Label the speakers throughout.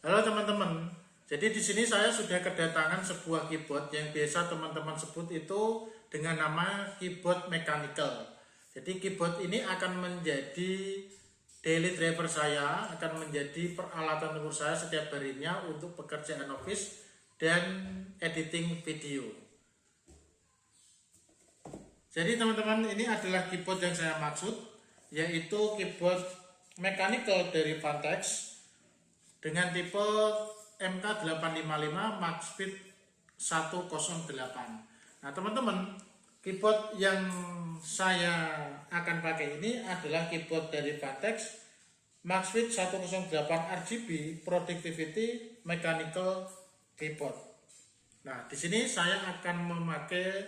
Speaker 1: Halo teman-teman. Jadi di sini saya sudah kedatangan sebuah keyboard yang biasa teman-teman sebut itu dengan nama keyboard mechanical. Jadi keyboard ini akan menjadi daily driver saya, akan menjadi peralatan tempur saya setiap harinya untuk pekerjaan office dan editing video. Jadi teman-teman, ini adalah keyboard yang saya maksud, yaitu keyboard mechanical dari Vantex dengan tipe MK855 Maxfit 108. Nah teman-teman, keyboard yang saya akan pakai ini adalah keyboard dari Vantex Maxfit 108 RGB Productivity Mechanical Keyboard. Nah di sini saya akan memakai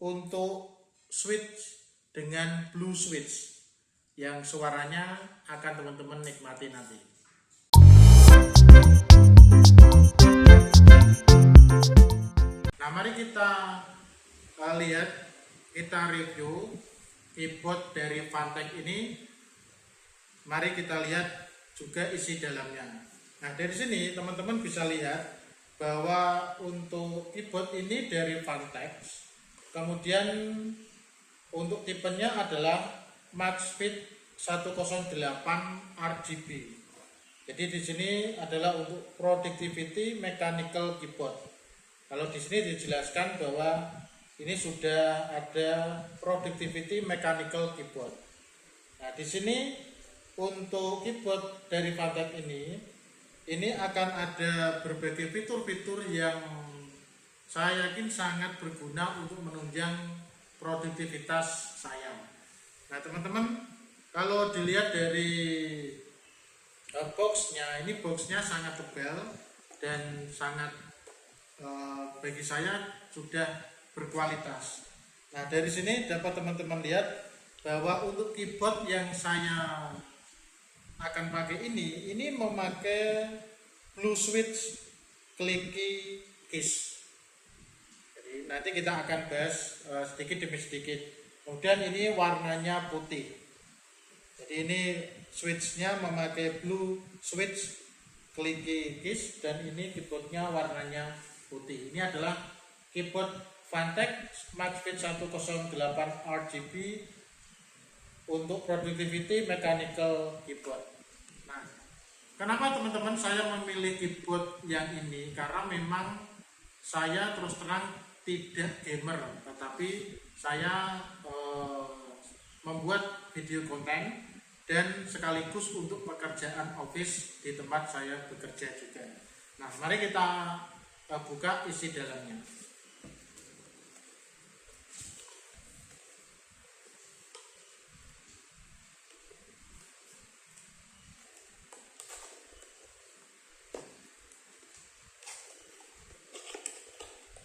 Speaker 1: untuk switch dengan blue switch yang suaranya akan teman-teman nikmati nanti. Nah mari kita lihat, kita review keyboard dari Vantex ini. Mari kita lihat juga isi dalamnya. Nah dari sini teman-teman bisa lihat bahwa untuk keyboard ini dari Vantex, kemudian untuk tipenya adalah Maxfit 108 RGB. Jadi di sini adalah untuk productivity mechanical keyboard. Kalau di sini dijelaskan bahwa ini sudah ada productivity mechanical keyboard. Nah, di sini untuk keyboard dari Vantex ini akan ada berbagai fitur-fitur yang saya yakin sangat berguna untuk menunjang produktivitas saya. Nah teman-teman, kalau dilihat dari boxnya, ini boxnya sangat tebal dan sangat bagi saya sudah berkualitas. Nah dari sini dapat teman-teman lihat bahwa untuk keyboard yang saya akan pakai ini memakai blue switch clicky keys. Jadi nanti kita akan bahas sedikit demi sedikit. Kemudian ini warnanya putih. Jadi ini switchnya memakai blue switch clicky keys dan ini keyboardnya warnanya putih. Ini adalah keyboard Vantex Maxfit 108 RGB untuk productivity mechanical keyboard. Nah, kenapa teman-teman saya memilih keyboard yang ini? Karena memang saya terus terang tidak gamer, tetapi saya membuat video konten dan sekaligus untuk pekerjaan office di tempat saya bekerja juga. Nah, mari kita buka isi dalamnya.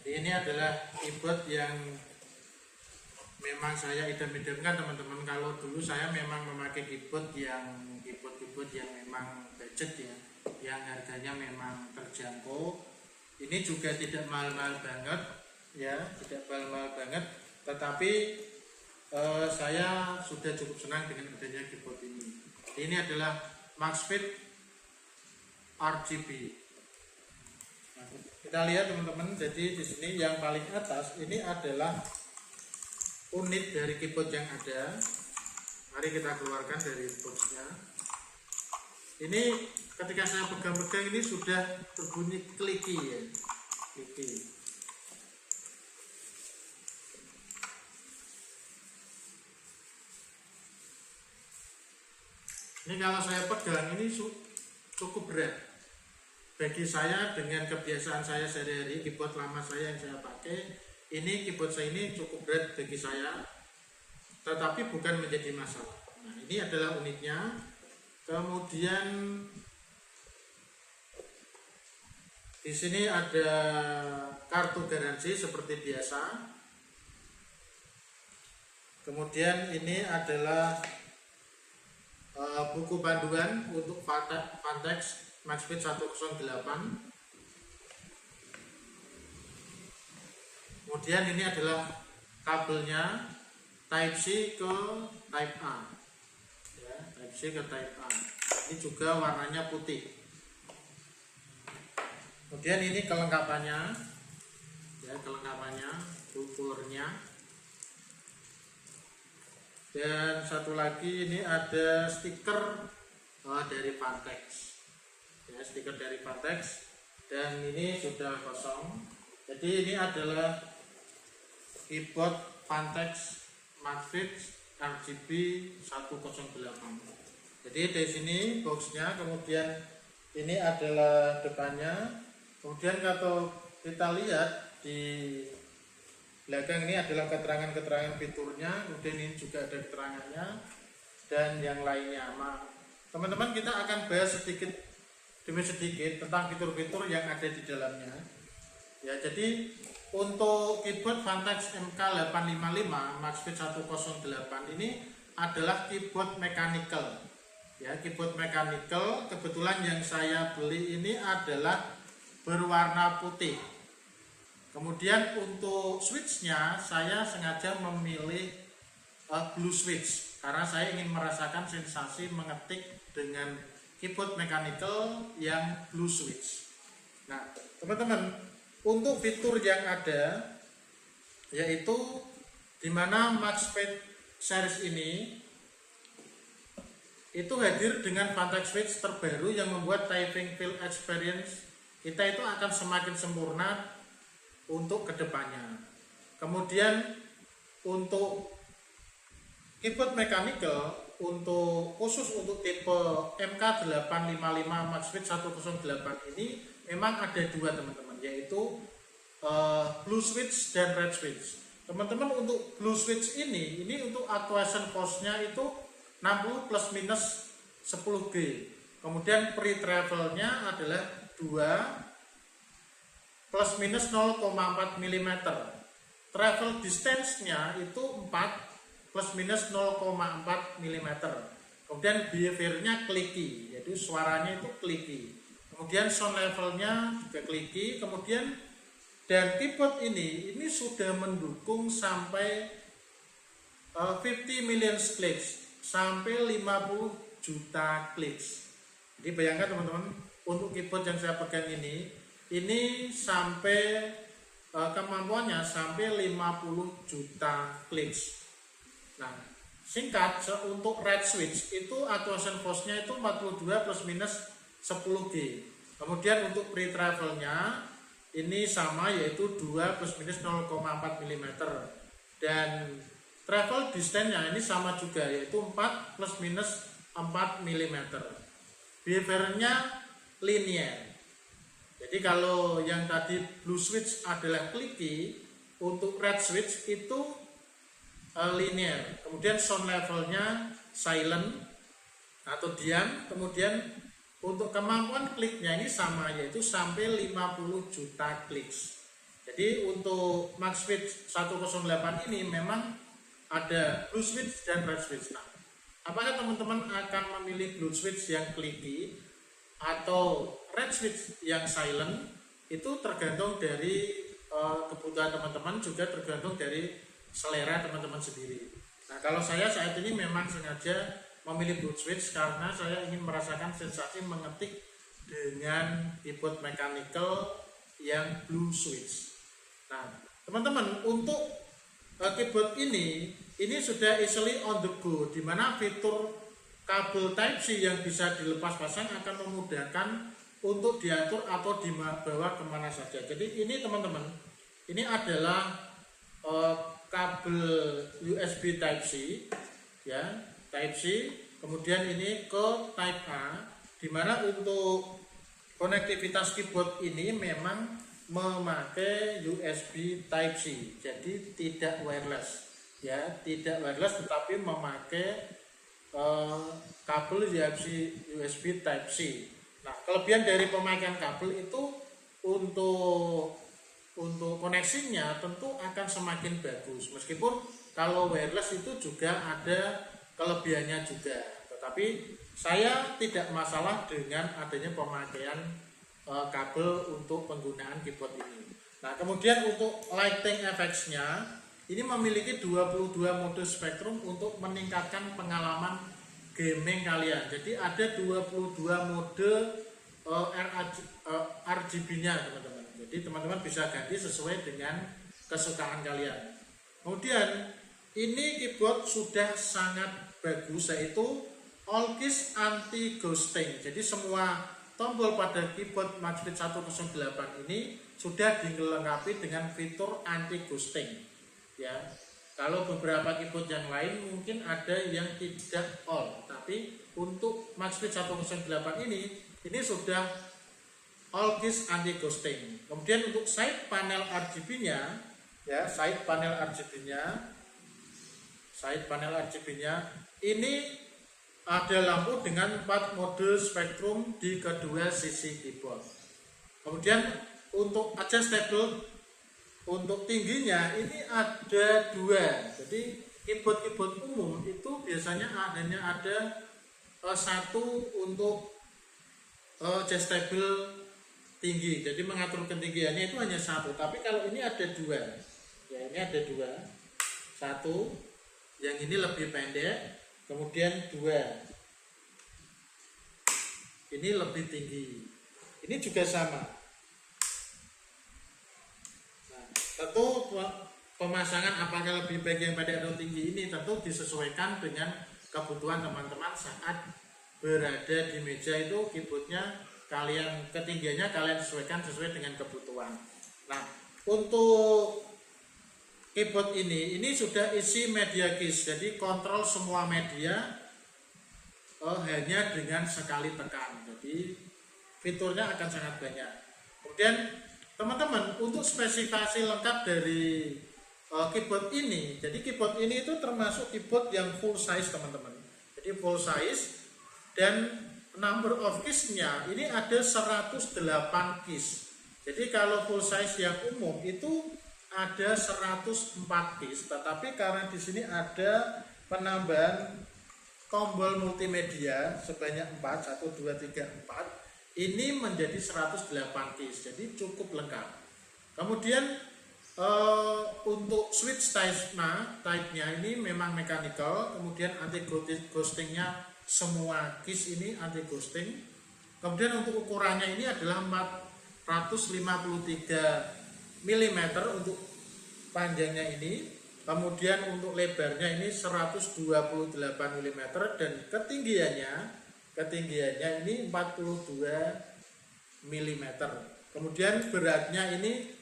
Speaker 1: Ini adalah keyboard yang memang saya idam-idamkan teman-teman. Kalau dulu saya memang memakai keyboard yang memang budget ya, yang harganya memang terjangkau. Ini juga tidak mahal-mahal banget ya, tidak mahal-mahal banget, tetapi saya sudah cukup senang dengan adanya keyboard ini. Ini adalah Maxfit RGB. Kita lihat teman-teman, jadi di sini yang paling atas ini adalah unit dari keyboard yang ada. Mari kita keluarkan dari boxnya. Ini ketika saya pegang-pegang ini sudah berbunyi clicky ya, clicky. Ini kalau saya pegang ini cukup berat. Bagi saya dengan kebiasaan saya sehari-hari, keyboard lama saya yang saya pakai, ini keyboard saya ini cukup berat bagi saya, tetapi bukan menjadi masalah. Nah, ini adalah unitnya. Kemudian di sini ada kartu garansi seperti biasa. Kemudian ini adalah buku panduan untuk Vantex Maxfit 108. Kemudian ini adalah kabelnya Type C ke Type A ya, Type C ke Type A. ini juga warnanya putih. Kemudian ini kelengkapannya, ya kelengkapannya, coolernya. Dan satu lagi ini ada stiker dari Vantex, ya stiker dari Vantex, dan ini sudah kosong. Jadi ini adalah keyboard Vantex Maxfit RGB 108. Jadi di sini boxnya, kemudian ini adalah depannya. Kemudian kalau kita lihat di belakang ini adalah keterangan-keterangan fiturnya, kemudian ini juga ada keterangannya dan yang lainnya. Teman-teman, kita akan bahas sedikit demi sedikit tentang fitur-fitur yang ada di dalamnya. Ya, jadi untuk keyboard Vantex MK855 Maxfit 108 ini adalah keyboard mechanical. Ya, keyboard mechanical. Kebetulan yang saya beli ini adalah berwarna putih. Kemudian untuk switchnya saya sengaja memilih blue switch karena saya ingin merasakan sensasi mengetik dengan keyboard mechanical yang blue switch. Nah, teman-teman, untuk fitur yang ada yaitu dimana Maxfit series ini itu hadir dengan Vantex switch terbaru yang membuat typing feel experience kita itu akan semakin sempurna untuk kedepannya. Kemudian untuk keyboard mechanical khusus untuk tipe MK855 Maxfit 108 ini memang ada dua, teman-teman, yaitu blue switch dan red switch. Teman-teman, untuk blue switch ini untuk actuation force-nya itu 60 plus minus 10G. Kemudian pre-travelnya adalah 2 plus minus 0,4 mm. Travel distance-nya itu 4 plus minus 0,4 mm. Kemudian behavior-nya clicky, yaitu suaranya itu clicky. Kemudian sound level-nya juga clicky. Kemudian dan keyboard ini sudah mendukung sampai 50 million clicks, sampai 50 juta clicks. Jadi bayangkan, teman-teman, untuk keyboard yang saya pegang ini sampai kemampuannya sampai 50 juta clicks. Nah, singkat, untuk red switch itu actuation force-nya itu 42 plus minus 10G. Kemudian untuk pre-travelnya ini sama, yaitu 2 plus minus 0,4 mm. Dan travel distance-nya ini sama juga, yaitu 4 plus minus 4 mm. Behavior-nya linear. Jadi kalau yang tadi blue switch adalah clicky, untuk red switch itu linear. Kemudian sound levelnya silent atau diam. Kemudian untuk kemampuan kliknya ini sama, yaitu sampai 50 juta clicks. Jadi untuk Maxfit 108 ini memang ada blue switch dan red switch. Nah, apakah teman-teman akan memilih blue switch yang clicky atau red switch yang silent? Itu tergantung dari kebutuhan teman-teman, juga tergantung dari selera teman-teman sendiri. Nah, kalau saya saat ini memang sengaja memilih blue switch karena saya ingin merasakan sensasi mengetik dengan keyboard mechanical yang blue switch. Nah, teman-teman, untuk keyboard ini sudah easily on the go, di mana fitur kabel Type-C yang bisa dilepas pasang akan memudahkan untuk diatur atau dibawa kemana saja. Jadi ini, teman-teman, ini adalah kabel USB Type-C, ya, Type-C. Kemudian ini ke Type A, dimana untuk konektivitas keyboard ini memang memakai USB Type-C, jadi tidak wireless, ya, tidak wireless, tetapi memakai kabel USB Type-C. Nah, kelebihan dari pemakaian kabel itu untuk koneksinya tentu akan semakin bagus, meskipun kalau wireless itu juga ada kelebihannya juga, tetapi saya tidak masalah dengan adanya pemakaian kabel untuk penggunaan keyboard ini. Nah, kemudian untuk lighting effects-nya ini memiliki 22 mode spektrum untuk meningkatkan pengalaman gaming kalian. Jadi ada 22 mode RGB-nya teman-teman. Jadi teman-teman bisa ganti sesuai dengan kesukaan kalian. Kemudian ini keyboard sudah sangat bagus, yaitu all keys anti ghosting. Jadi semua tombol pada keyboard Maxfit 108 ini sudah dilengkapi dengan fitur anti ghosting. Ya, kalau beberapa keyboard yang lain mungkin ada yang tidak all, tapi untuk Maxfit 108 ini sudah all keys anti ghosting. Kemudian untuk side panel RGB-nya, ya, side panel RGB-nya ini ada lampu dengan 4 mode spektrum di kedua sisi keyboard. Kemudian untuk adjustable, untuk tingginya ini ada 2. Jadi keyboard umum itu biasanya hanya ada 1 untuk adjustable tinggi. Jadi mengatur ketinggiannya itu hanya 1. Tapi kalau ini ada 2. Ya, ini ada 2. 1 yang ini lebih pendek. Kemudian 2 ini lebih tinggi, ini juga sama. Nah, tentu pemasangan apakah lebih baik yang pendek atau tinggi ini tentu disesuaikan dengan kebutuhan teman-teman saat berada di meja. Itu keyboardnya kalian, ketinggiannya kalian sesuaikan sesuai dengan kebutuhan. Nah, untuk keyboard ini sudah isi media keys, jadi kontrol semua media hanya dengan sekali tekan. Jadi fiturnya akan sangat banyak. Kemudian teman-teman, untuk spesifikasi lengkap dari keyboard ini, jadi keyboard ini itu termasuk keyboard yang full size teman-teman. Jadi full size, dan number of keys-nya ini ada 108 keys. Jadi kalau full size yang umum itu ada 104 keys, tetapi karena di sini ada penambahan tombol multimedia sebanyak 4, 1, 2, 3, 4, ini menjadi 108 keys, jadi cukup lengkap. Kemudian untuk switch type-nya ini memang mechanical, kemudian anti ghosting-nya semua keys ini anti ghosting. Kemudian untuk ukurannya ini adalah 453 mm untuk panjangnya ini, kemudian untuk lebarnya ini 128 mm, dan ketinggiannya ini 42 mm. Kemudian beratnya ini,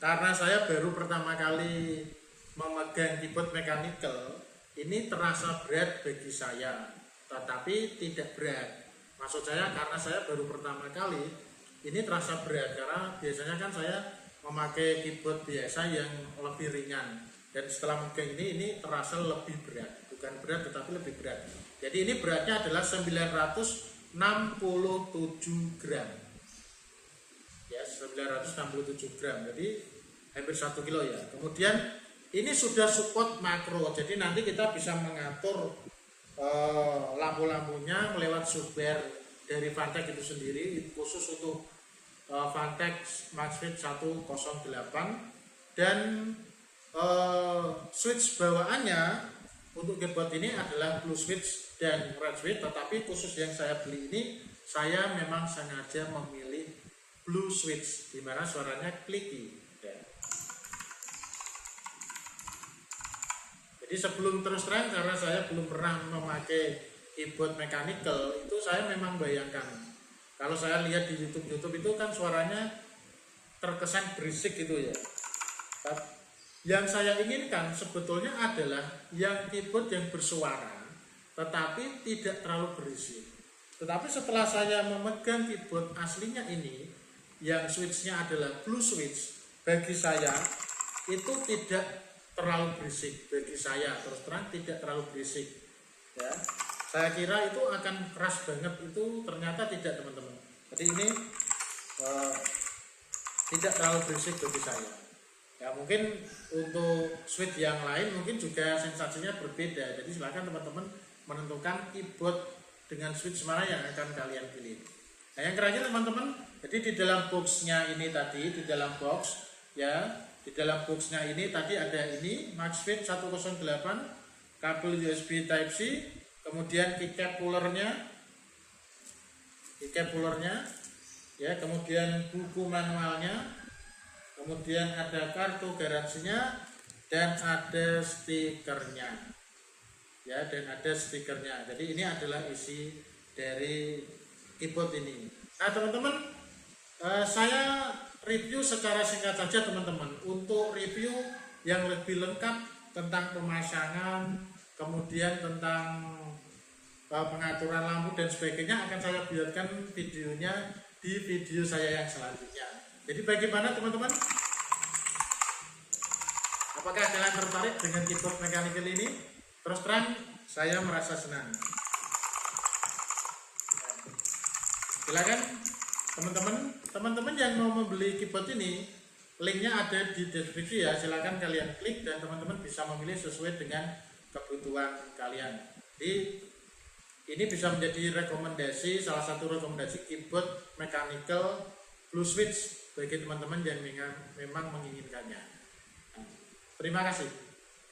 Speaker 1: karena saya baru pertama kali memegang keyboard mechanical, ini terasa berat bagi saya, tetapi tidak berat. Maksud saya karena saya baru pertama kali, ini terasa berat karena biasanya kan saya memakai keyboard biasa yang lebih ringan, dan setelah memegang ini terasa lebih berat, bukan berat tetapi lebih berat. Jadi ini beratnya adalah 967 gram, ya, 967 gram, jadi hampir 1 kilo ya. Kemudian ini sudah support makro, jadi nanti kita bisa mengatur lampu-lampunya melewat software dari Vantek itu sendiri, khusus untuk Vantek Maxfit 108. Dan switch bawaannya untuk keyboard ini adalah blue switch dan red switch, tetapi khusus yang saya beli ini saya memang sengaja memilih blue switch, dimana suaranya clicky. Jadi sebelum terus terang, karena saya belum pernah memakai keyboard mechanical, itu saya memang bayangkan kalau saya lihat di YouTube itu kan suaranya terkesan berisik gitu ya. Yang saya inginkan sebetulnya adalah yang keyboard yang bersuara tetapi tidak terlalu berisik. Tetapi setelah saya memegang keyboard aslinya ini, yang switchnya adalah blue switch, bagi saya itu tidak terlalu berisik. Bagi saya terus terang tidak terlalu berisik, ya. Saya kira itu akan keras banget, itu ternyata tidak teman-teman. Jadi ini tidak terlalu berisik bagi saya. Ya, mungkin untuk switch yang lain mungkin juga sensasinya berbeda. Jadi silakan teman-teman menentukan keyboard dengan switch mana yang akan kalian pilih. Nah, yang terakhir teman-teman, jadi di dalam boxnya ini tadi, di dalam box ya, di dalam boxnya ini tadi ada ini Maxfit 108. kabel USB Type C, kemudian keycap pullernya, ya, kemudian buku manualnya, kemudian ada kartu garansinya, dan ada stikernya, ya, Jadi ini adalah isi dari keyboard ini. Nah teman-teman, saya review secara singkat saja teman-teman. Untuk review yang lebih lengkap tentang pemasangan, kemudian tentang pengaturan lampu dan sebagainya akan saya buatkan videonya di video saya yang selanjutnya. Jadi bagaimana teman-teman? Apakah kalian tertarik dengan keyboard mechanical ini? Terus terang saya merasa senang. Silakan teman-teman yang mau membeli keyboard ini, linknya ada di deskripsi ya. Silakan kalian klik dan teman-teman bisa memilih sesuai dengan kebutuhan kalian. Jadi ini bisa menjadi salah satu rekomendasi keyboard mechanical blue switch bagi teman-teman yang memang menginginkannya. Terima kasih.